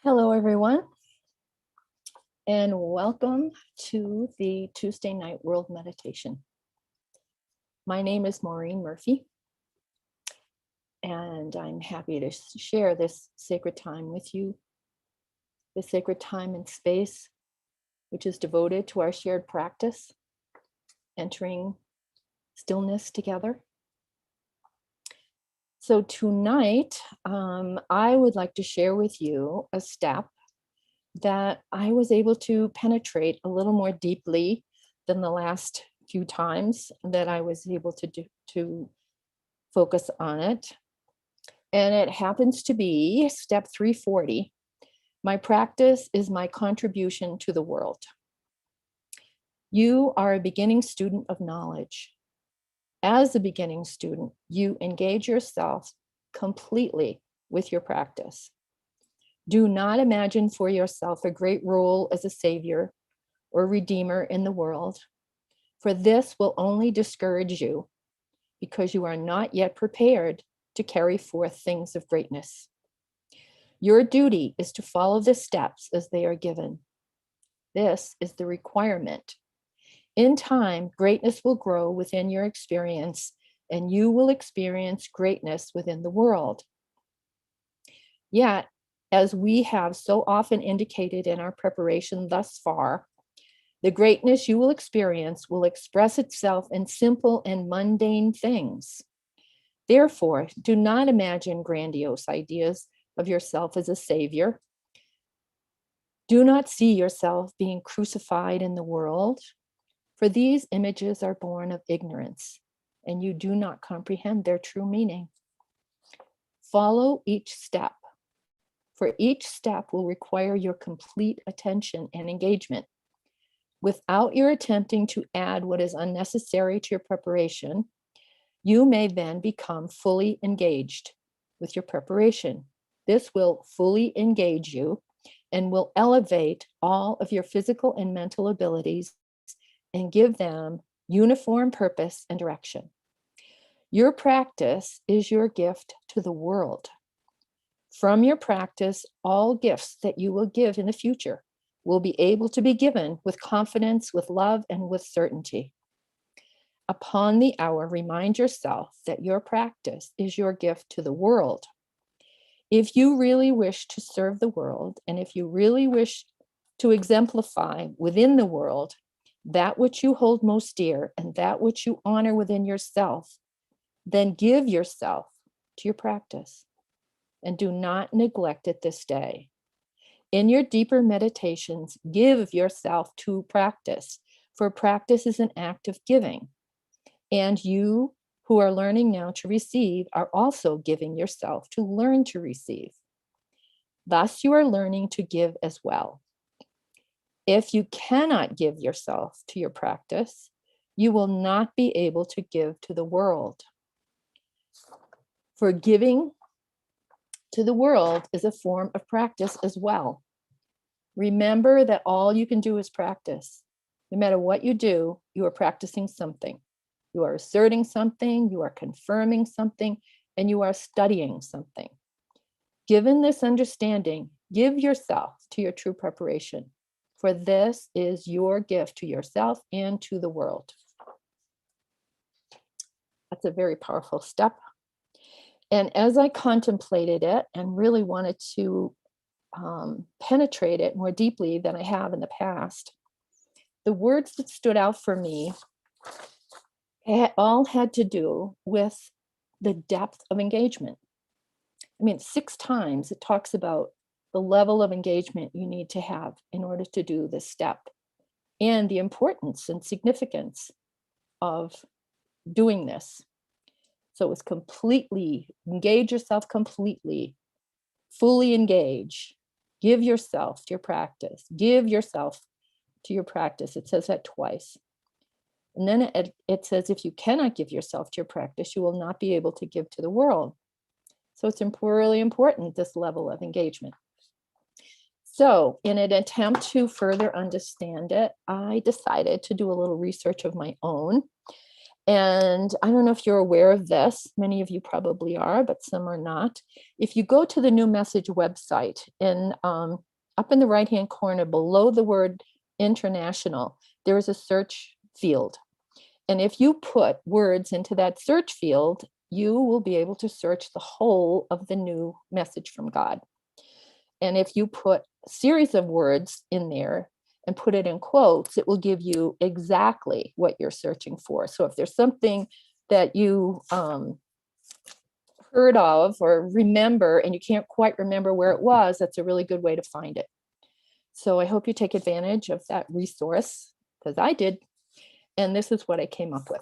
Hello, everyone, and welcome to the Tuesday Night World Meditation. My name is Maureen Murphy, and I'm happy to share this sacred time with you, this sacred time and space, which is devoted to our shared practice, entering stillness together. So tonight, I would like to share with you a step that I was able to penetrate a little more deeply than the last few times that I was able to focus on it. And it happens to be step 340. My practice is my contribution to the world. You are a beginning student of knowledge. As a beginning student, you engage yourself completely with your practice. Do not imagine for yourself a great role as a savior or redeemer in the world, for this will only discourage you because you are not yet prepared to carry forth things of greatness. Your duty is to follow the steps as they are given. This is the requirement. In time, greatness will grow within your experience, and you will experience greatness within the world. Yet, as we have so often indicated in our preparation thus far, the greatness you will experience will express itself in simple and mundane things. Therefore, do not imagine grandiose ideas of yourself as a savior. Do not see yourself being crucified in the world, for these images are born of ignorance, and you do not comprehend their true meaning. Follow each step, for each step will require your complete attention and engagement. Without your attempting to add what is unnecessary to your preparation, you may then become fully engaged with your preparation. This will fully engage you and will elevate all of your physical and mental abilities and give them uniform purpose and direction. Your practice is your gift to the world. From your practice, all gifts that you will give in the future will be able to be given with confidence, with love, and with certainty. Upon the hour, remind yourself that your practice is your gift to the world. If you really wish to serve the world, and if you really wish to exemplify within the world that which you hold most dear and that which you honor within yourself, then give yourself to your practice and do not neglect it this day. In your deeper meditations, give yourself to practice, for practice is an act of giving. And you who are learning now to receive are also giving yourself to learn to receive. Thus, you are learning to give as well. If you cannot give yourself to your practice, you will not be able to give to the world. For giving to the world is a form of practice as well. Remember that all you can do is practice. No matter what you do, you are practicing something. You are asserting something, you are confirming something, and you are studying something. Given this understanding, give yourself to your true preparation, for this is your gift to yourself and to the world. That's a very powerful step. And as I contemplated it and really wanted to penetrate it more deeply than I have in the past, the words that stood out for me all had to do with the depth of engagement. I mean, 6 times it talks about the level of engagement you need to have in order to do this step and the importance and significance of doing this. So it's completely engage yourself completely, fully engage, give yourself to your practice, give yourself to your practice. It says that twice. And then it says, if you cannot give yourself to your practice, you will not be able to give to the world. So it's really important, this level of engagement. So in an attempt to further understand it, I decided to do a little research of my own. And I don't know if you're aware of this. Many of you probably are, but some are not. If you go to the New Message website, and up in the right-hand corner below the word international, there is a search field. And if you put words into that search field, you will be able to search the whole of the New Message from God. And if you put a series of words in there and put it in quotes, it will give you exactly what you're searching for. So if there's something that you heard of or remember and you can't quite remember where it was, that's a really good way to find it. So I hope you take advantage of that resource, because I did. And this is what I came up with.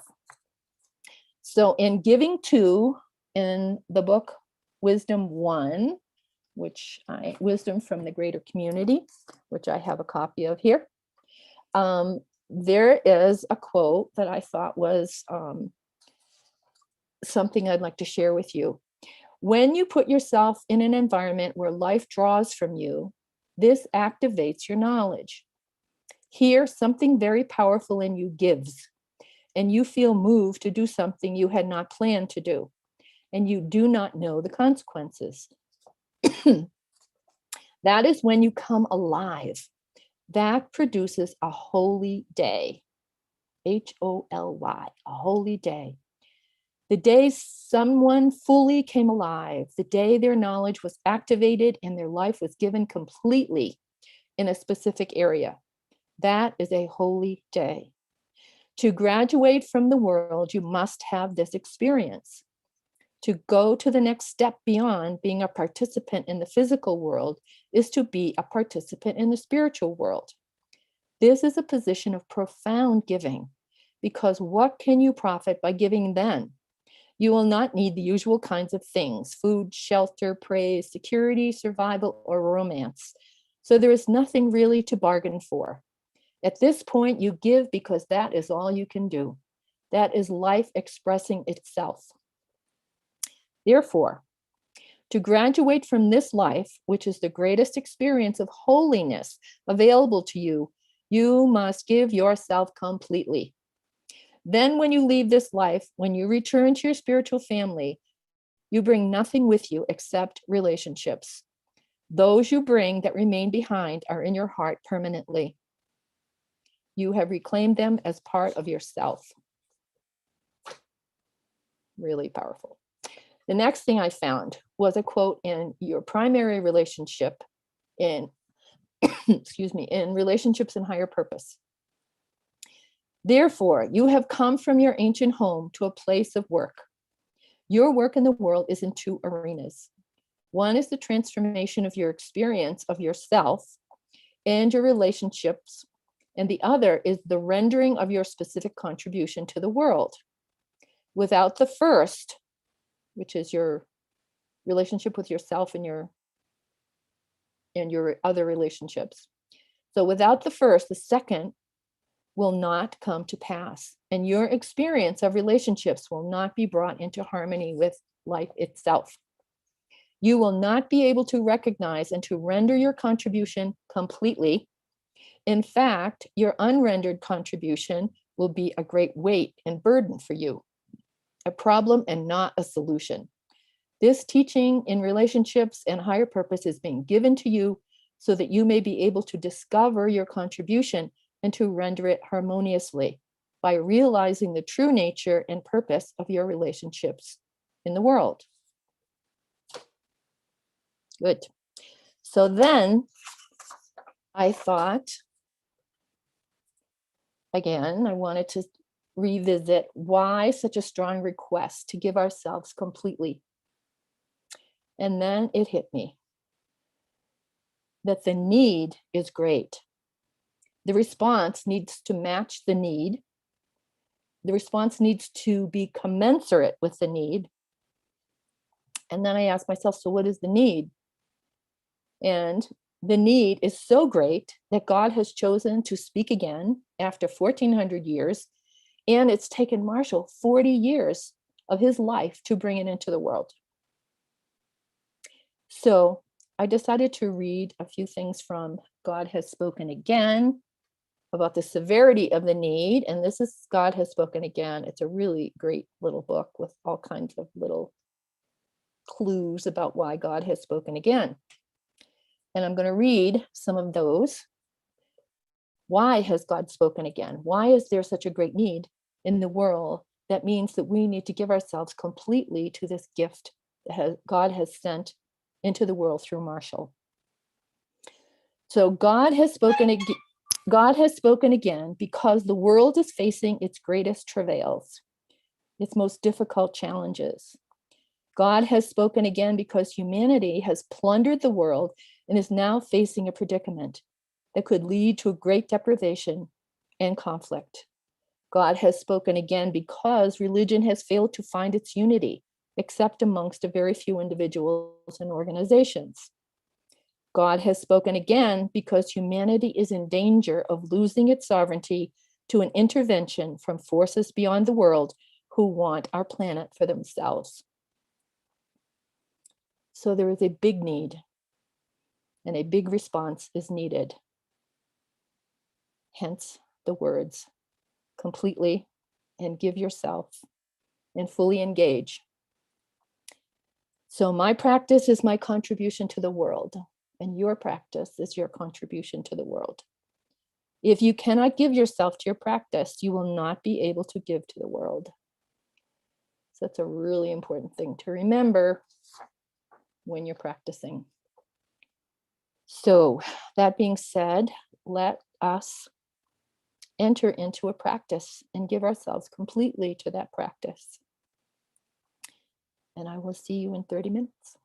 So in Giving To, in the book Wisdom 1, Wisdom from the Greater Community, which I have a copy of here, there is a quote that I thought was something I'd like to share with you. When you put yourself in an environment where life draws from you, this activates your knowledge. Here, something very powerful in you gives, and you feel moved to do something you had not planned to do, and you do not know the consequences. That is when you come alive. That produces a holy day. Holy, a holy day. The day someone fully came alive, the day their knowledge was activated and their life was given completely in a specific area. That is a holy day. To graduate from the world, you must have this experience. To go to the next step beyond being a participant in the physical world is to be a participant in the spiritual world. This is a position of profound giving, because what can you profit by giving then? You will not need the usual kinds of things: food, shelter, praise, security, survival, or romance. So there is nothing really to bargain for. At this point, you give because that is all you can do. That is life expressing itself. Therefore, to graduate from this life, which is the greatest experience of holiness available to you, you must give yourself completely. Then when you leave this life, when you return to your spiritual family, you bring nothing with you except relationships. Those you bring that remain behind are in your heart permanently. You have reclaimed them as part of yourself. Really powerful. The next thing I found was a quote in your primary relationship in, excuse me, in Relationships and Higher Purpose. Therefore, you have come from your ancient home to a place of work. Your work in the world is in two arenas. One is the transformation of your experience of yourself and your relationships, and the other is the rendering of your specific contribution to the world. Without the first, which is your relationship with yourself and your other relationships. So without the first, the second will not come to pass, and your experience of relationships will not be brought into harmony with life itself. You will not be able to recognize and to render your contribution completely. In fact, your unrendered contribution will be a great weight and burden for you, a problem and not a solution. This teaching in Relationships and Higher Purpose is being given to you so that you may be able to discover your contribution and to render it harmoniously by realizing the true nature and purpose of your relationships in the world. Good. So then I thought, again, I wanted to revisit why such a strong request to give ourselves completely. And then it hit me that the need is great. The response needs to match the need. The response needs to be commensurate with the need. And then I asked myself, so what is the need? And the need is so great that God has chosen to speak again after 1400 years. And it's taken Marshall 40 years of his life to bring it into the world. So I decided to read a few things from God Has Spoken Again. about the severity of the need. And this is God Has Spoken Again. It's a really great little book with all kinds of little clues about why God has spoken again. And I'm going to read some of those. Why has God spoken again? Why is there such a great need in the world? That means that we need to give ourselves completely to this gift that God has sent into the world through Marshall. So God has spoken again because the world is facing its greatest travails, its most difficult challenges. God has spoken again because humanity has plundered the world and is now facing a predicament that could lead to a great deprivation and conflict. God has spoken again because religion has failed to find its unity, except amongst a very few individuals and organizations. God has spoken again because humanity is in danger of losing its sovereignty to an intervention from forces beyond the world who want our planet for themselves. So there is a big need, and a big response is needed. Hence the words, completely and give yourself and fully engage. So my practice is my contribution to the world, and your practice is your contribution to the world. If you cannot give yourself to your practice, you will not be able to give to the world. So that's a really important thing to remember when you're practicing. So that being said, let us enter into a practice and give ourselves completely to that practice. And I will see you in 30 minutes.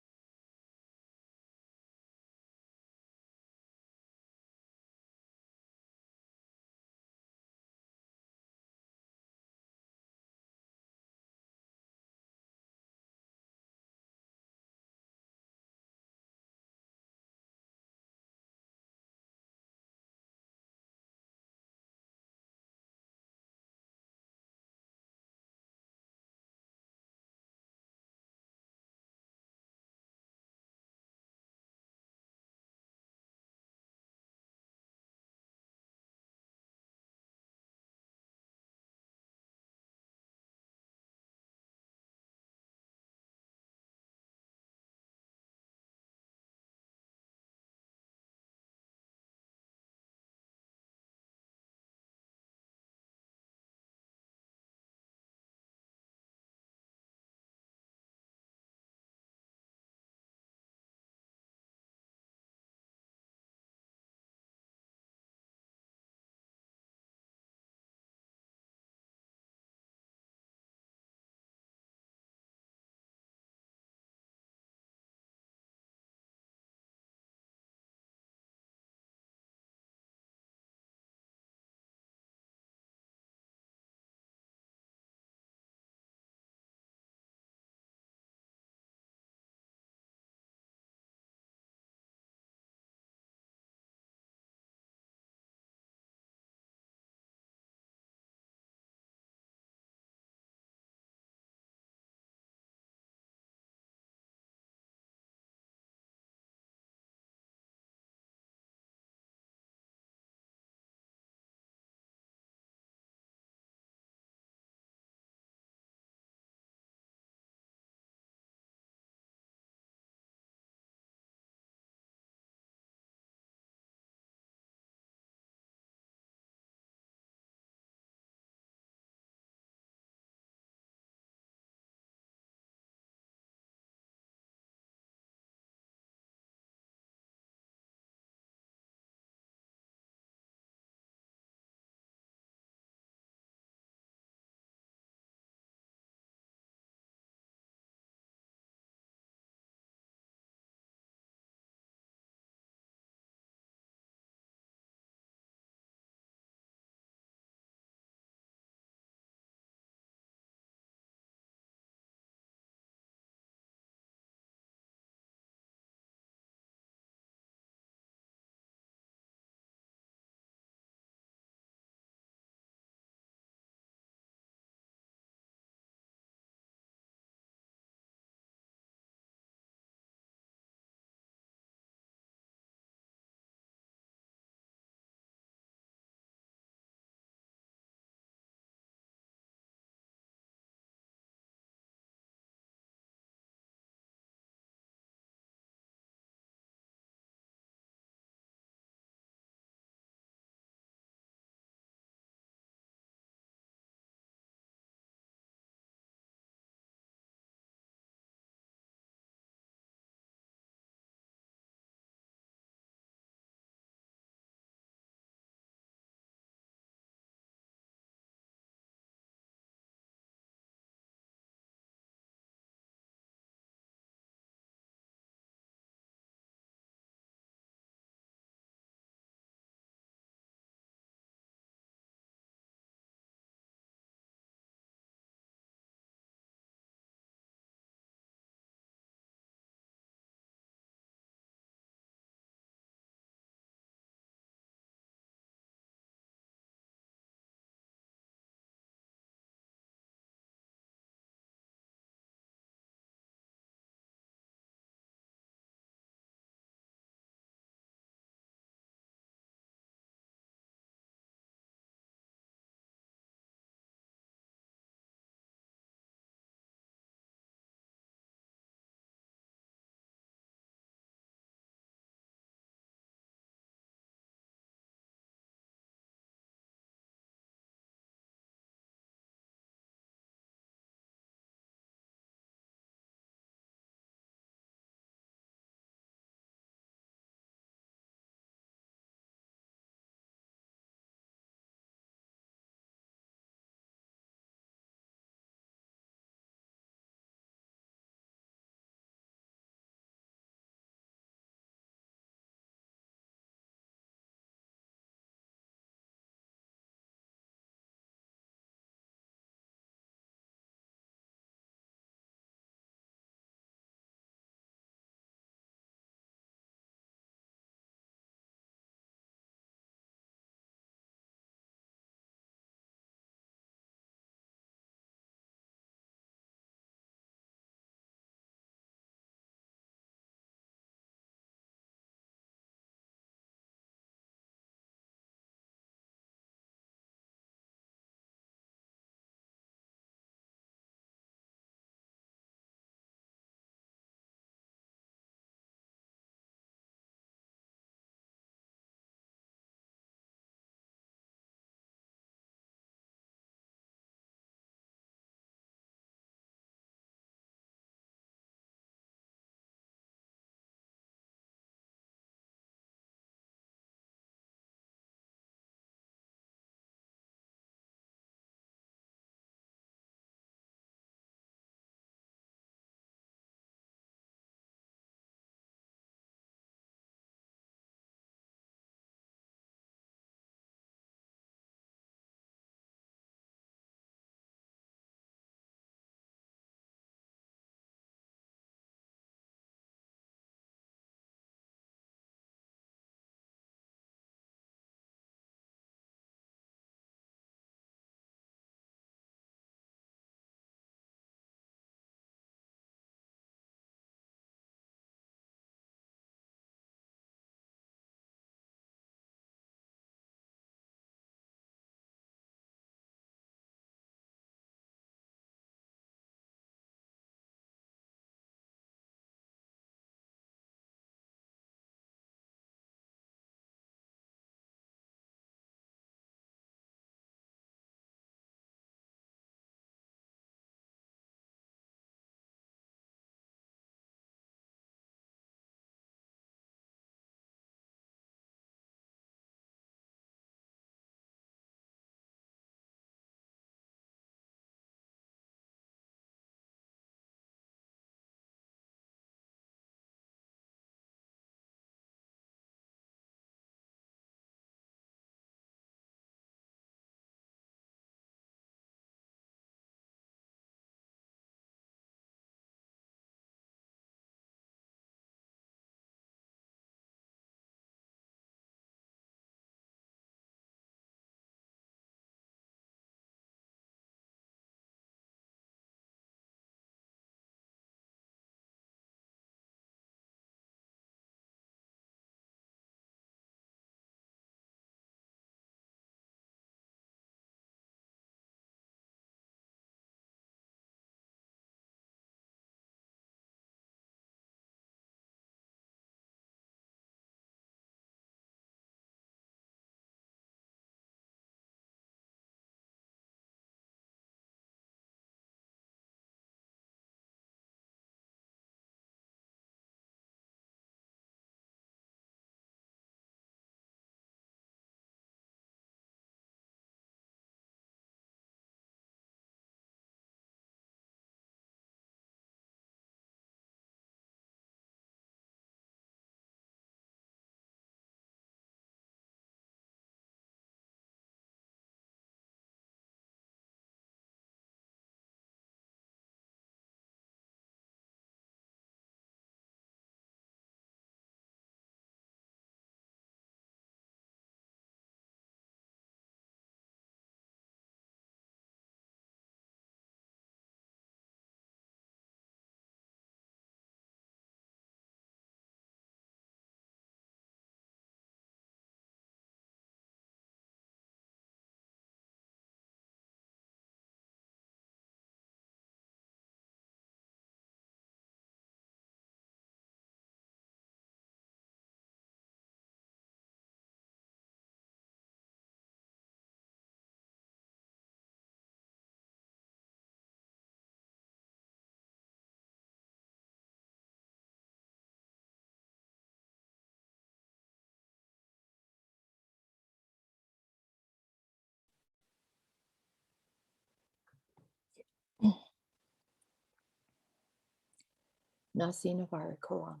Nasi Navari Karam.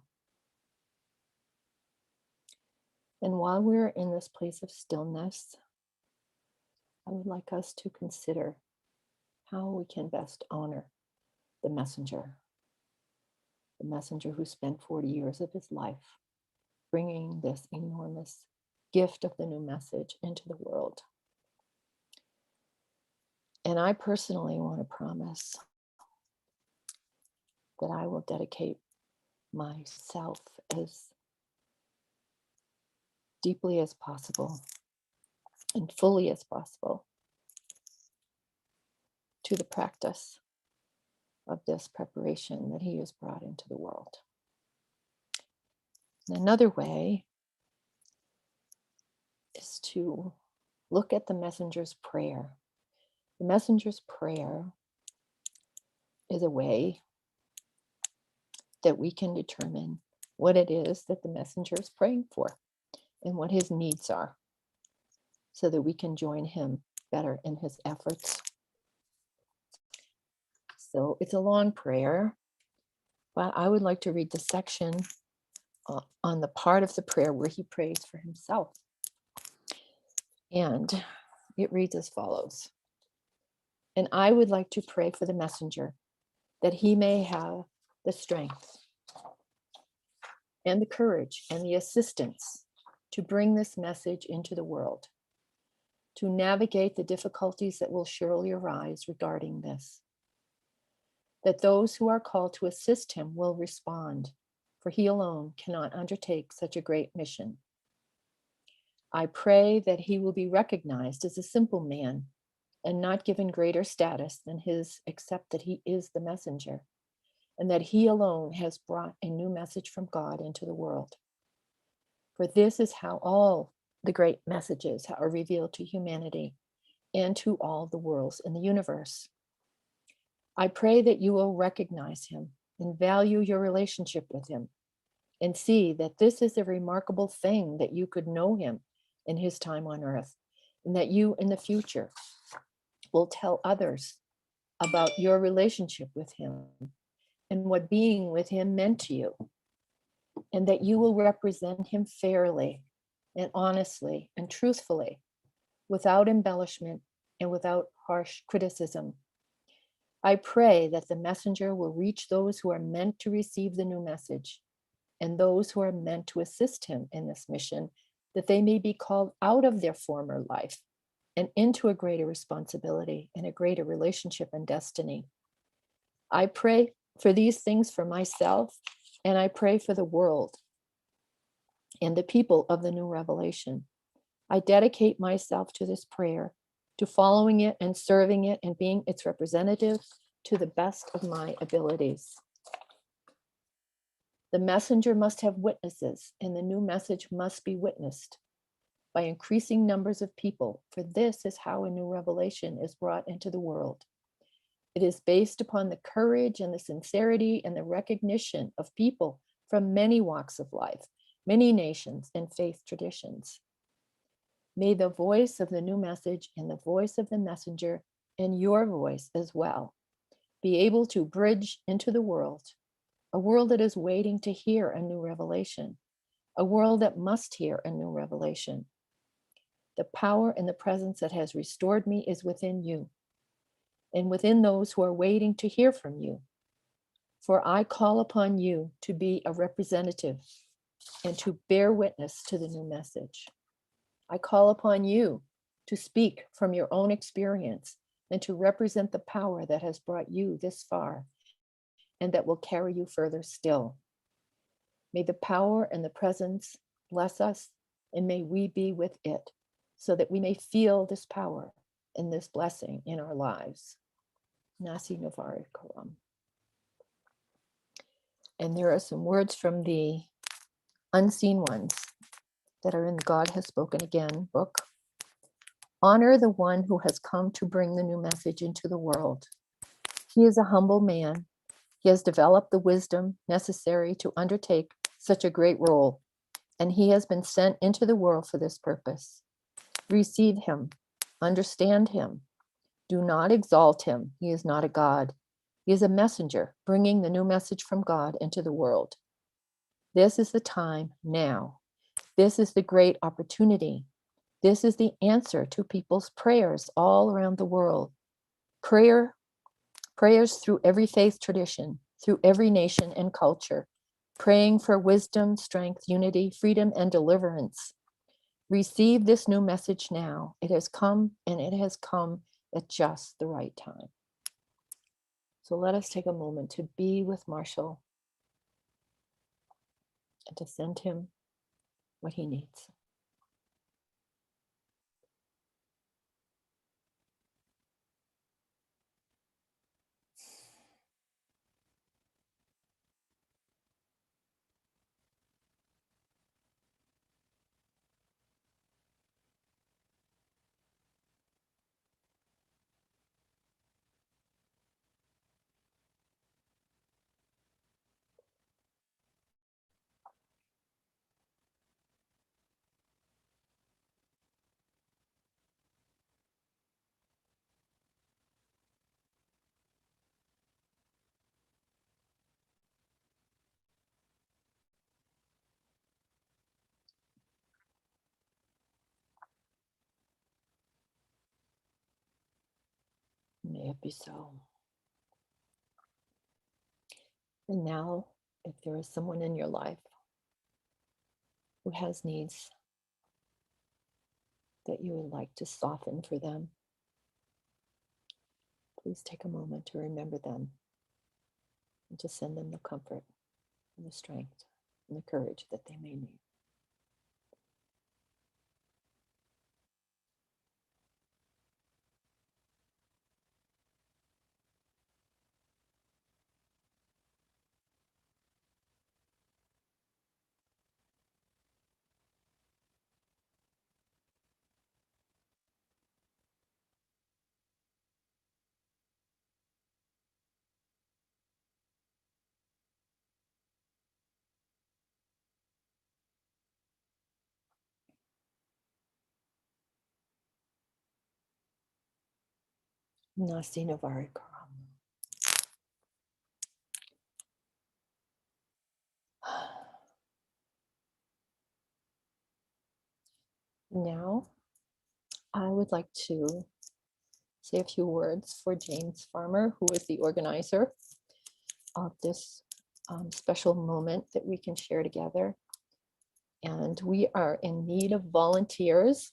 And while we're in this place of stillness, I would like us to consider how we can best honor the messenger who spent 40 years of his life bringing this enormous gift of the new message into the world. And I personally want to promise that I will dedicate myself as deeply as possible and fully as possible to the practice of this preparation that he has brought into the world. And another way is to look at the messenger's prayer. The messenger's prayer is a way that we can determine what it is that the messenger is praying for and what his needs are, so that we can join him better in his efforts. So it's a long prayer, but I would like to read the section on the part of the prayer where he prays for himself. And it reads as follows. And I would like to pray for the messenger that he may have the strength and the courage and the assistance to bring this message into the world, to navigate the difficulties that will surely arise regarding this, that those who are called to assist him will respond, for he alone cannot undertake such a great mission. I pray that he will be recognized as a simple man and not given greater status than his, except that he is the messenger, and that he alone has brought a new message from God into the world. For this is how all the great messages are revealed to humanity and to all the worlds in the universe. I pray that you will recognize him and value your relationship with him, and see that this is a remarkable thing that you could know him in his time on earth, and that you in the future will tell others about your relationship with him and what being with him meant to you, and that you will represent him fairly and honestly and truthfully, without embellishment and without harsh criticism. I pray that the messenger will reach those who are meant to receive the new message and those who are meant to assist him in this mission, that they may be called out of their former life and into a greater responsibility and a greater relationship and destiny. I pray for these things for myself, and I pray for the world and the people of the new revelation. I dedicate myself to this prayer, to following it and serving it and being its representative to the best of my abilities. The messenger must have witnesses, and the new message must be witnessed by increasing numbers of people, for this is how a new revelation is brought into the world. It is based upon the courage and the sincerity and the recognition of people from many walks of life, many nations and faith traditions. May the voice of the new message and the voice of the messenger, and your voice as well, be able to bridge into the world, a world that is waiting to hear a new revelation, a world that must hear a new revelation. The power and the presence that has restored me is within you and within those who are waiting to hear from you. For I call upon you to be a representative and to bear witness to the new message. I call upon you to speak from your own experience and to represent the power that has brought you this far and that will carry you further still. May the power and the presence bless us, and may we be with it, so that we may feel this power and this blessing in our lives. Nasi Navari Karam. And there are some words from the Unseen Ones that are in the God Has Spoken Again book. Honor the one who has come to bring the new message into the world. He is a humble man. He has developed the wisdom necessary to undertake such a great role, and he has been sent into the world for this purpose. Receive him, understand him. Do not exalt him. He is not a god. He is a messenger bringing the new message from God into the world. This is the time now. This is the great opportunity. This is the answer to people's prayers all around the world. Prayers through every faith tradition, through every nation and culture, praying for wisdom, strength, unity, freedom, and deliverance. Receive this new message now. It has come, and it has come at just the right time. So let us take a moment to be with Marshall and to send him what he needs. May it be so. And now, if there is someone in your life who has needs that you would like to soften for them, please take a moment to remember them and to send them the comfort and the strength and the courage that they may need. Nasti Navarikaram. Now, I would like to say a few words for James Farmer, who is the organizer of this special moment that we can share together. And we are in need of volunteers.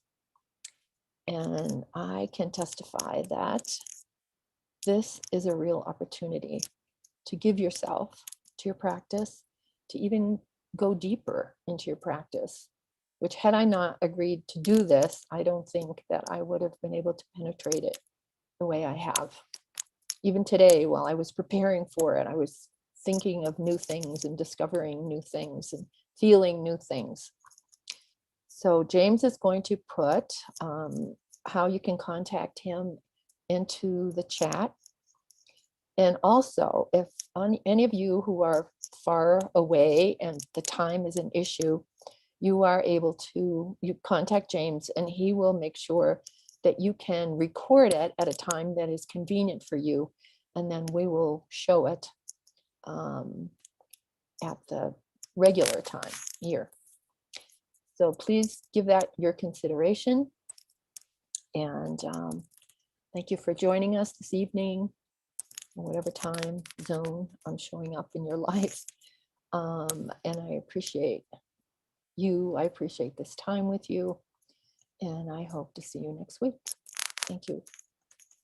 And I can testify that this is a real opportunity to give yourself to your practice, to even go deeper into your practice, which had I not agreed to do this, I don't think that I would have been able to penetrate it the way I have. Even today, while I was preparing for it, I was thinking of new things and discovering new things and feeling new things. So James is going to put how you can contact him into the chat. And also, if any of you who are far away and the time is an issue, you are able to contact James, and he will make sure that you can record it at a time that is convenient for you. And then we will show it at the regular time here. So please give that your consideration. And thank you for joining us this evening, whatever time zone I'm showing up in your life. And I appreciate you. I appreciate this time with you. And I hope to see you next week. Thank you.